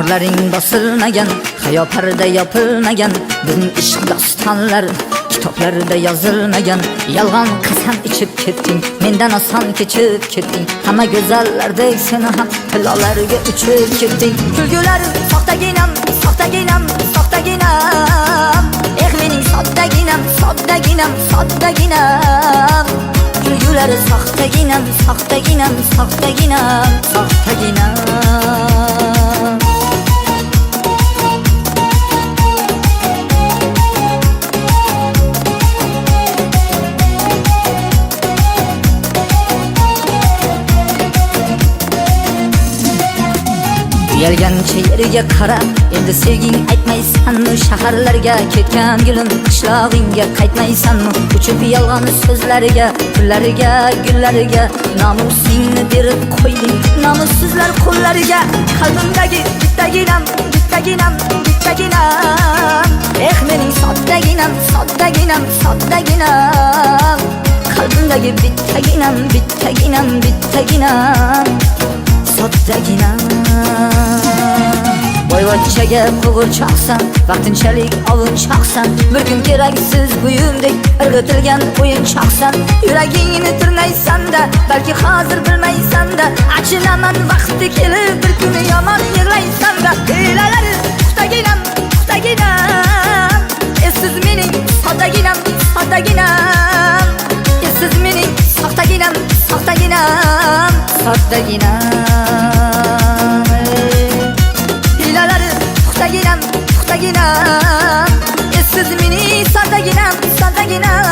Bağırların basılmagan, hayo parda yopilmagan, bizning ishq dostonlari kitoblarda yozilmagan. Yolg'on qasam ichib ketding, mendan oson kechib ketding. Hamma go'zallardek seni ham tilolariga uchib ketding. Kulgularim soxtaginam, soxtaginam, soxtaginam. Mening soddaginam, soddaginam, soddaginam. Kulgulari soxtaginam, soxtaginam, soxtaginam, soxtaginam. Uyalgancha yeriga qara, endi sevging aytmaysanmi? Shaharlarga ketgan gulim, qishlog'ingga qaytmaysanmi? Uchib yolg'on so'zlariga, pullariga, gullariga nomusingni berib qo'yding, nomussizlar qo'llariga. Qalbimdagi bittaginam, bittaginam, bittaginam. Mening soddaginam, soddaginam, soddaginam. Qalbimdagi bittaginam, bittaginam, bittaginam, soddaginam. Boyvachchaga qo'g'irchoqsan, vaqtinchalik ovunchoqsan. Bir kun keraksiz buyumdek irg'itilgan o'yinchoqsan. Yuragingni tirnaysan-da, balki hozir bilmaysan-da. Achinaman vaqti kelib, bir kuni yomon yig'laysan-da. Hilalari puxtaginam, puxtaginam. Siz mening soddaginam, soddaginam. Siz mening soxtaginam, soxtaginam, soddaginam. Puxtaginam, puxtaginam. Siz mening soddaginam, soddaginam.